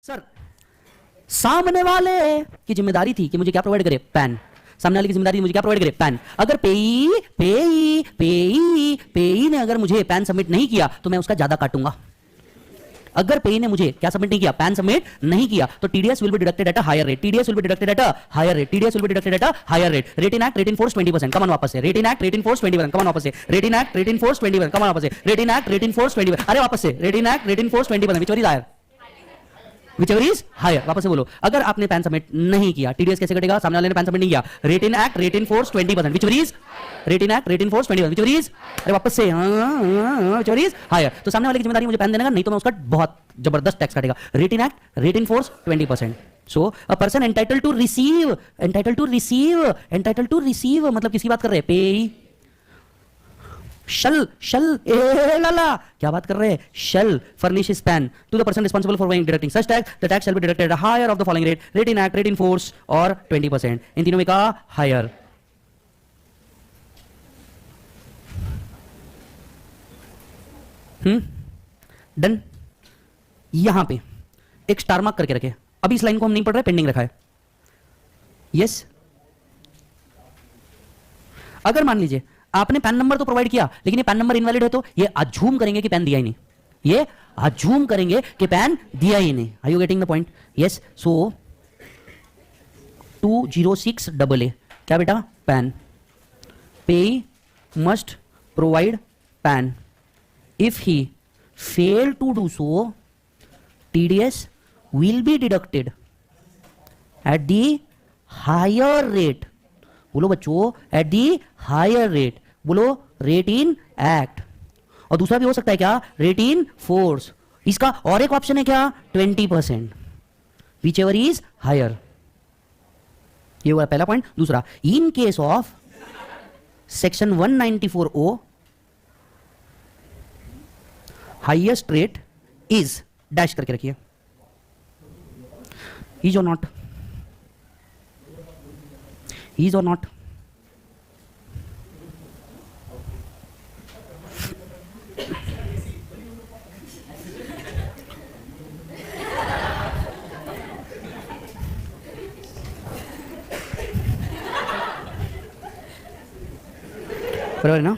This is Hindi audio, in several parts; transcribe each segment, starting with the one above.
सर, सामने वाले की जिम्मेदारी थी कि मुझे क्या प्रोवाइड करे, पैन। सामने वाले की जिम्मेदारी थी मुझे क्या प्रोवाइड करे, पैन। अगर पेई ने अगर मुझे पैन सबमिट नहीं किया तो मैं उसका ज्यादा काटूंगा। अगर पेई ने मुझे क्या सबमिट नहीं किया, पैन सबमिट नहीं किया, तो TDS will be deducted at a higher rate. TDS will be deducted at a higher rate. TDS will be deducted at a higher rate. Rate in act, rate in force 20%। Come on वापस से। Rate in act, rate in force 20%। Come on वापस से। Rate in act, rate in force 20%। Come on वापस से। Rate in act, rate in force 20%। अरे वापस से। Rate in act, rate in force 20%। Which one is higher? Whichever is higher। वापस से बोलो। अगर आपने पैन सबमिट नहीं किया, टीडीएस कैसे कटेगा? सामने वाले ने पैन सबमिट नहीं किया। Rate in act, rate in force 20%। Whichever is rate in act, rate in force 20%। Whichever is, अरे वापस से, whichever is higher। तो सामने वाले की जिम्मेदारी मुझे पैन देने का, नहीं तो मैं उसका बहुत जबरदस्त टैक्स काटेगा। Rate in act, rate in force 20%। So a person entitled to receive मतलब किसकी बात कर रहे हैं? पे shall लाला क्या बात कर रहे हैं? shall furnish his PAN to the person responsible for deducting such tax. The tax shall be deducted at a higher of the following rate: rate in act, rate in force और 20%। इन तीनों में का higher। डन। यहां पे एक स्टार मार्क करके रखे। अभी इस लाइन को हम नहीं पढ़ रहे, पेंडिंग रखा है। यस। अगर मान लीजिए आपने पैन नंबर तो प्रोवाइड किया, लेकिन ये पैन नंबर इनवैलिड है, तो ये अज्यूम करेंगे कि पैन दिया ही नहीं। ये अज्यूम करेंगे कि पैन दिया ही नहीं। Are you getting the point? Yes. So 206AA क्या बेटा? PAN. Payee must provide PAN. If he fail to do so, TDS will be deducted at the higher rate. बोलो बच्चों, एट दी हायर रेट। बोलो रेट इन एक्ट। और दूसरा भी हो सकता है क्या? Rate in force. इसका और एक ऑप्शन है क्या? 20%। Whichever is higher. ये हुआ पहला पॉइंट। दूसरा, in case of section 194O, highest rate is dash करके रखिए। इज और नॉट? इज और नॉट? बराबर है ना?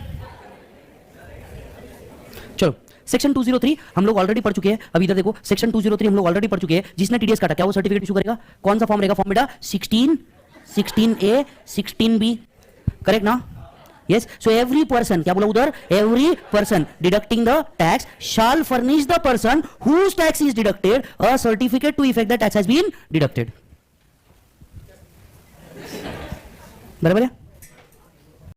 चलो, सेक्शन 203 हम लोग ऑलरेडी पढ़ चुके हैं। अभी इधर देखो, सेक्शन 203 हम लोग ऑलरेडी पढ़ चुके हैं। जिसने टीडीएस काटा, क्या वो सर्टिफिकेट इशू करेगा? कौन सा फॉर्म रहेगा? फॉर्म बेटा 16A 16B। करेक्ट ना? यस। सो एवरी पर्सन, क्या बोला उधर? Every person deducting the tax shall furnish the person whose tax is deducted a certificate to effect the tax has been deducted. बराबर है?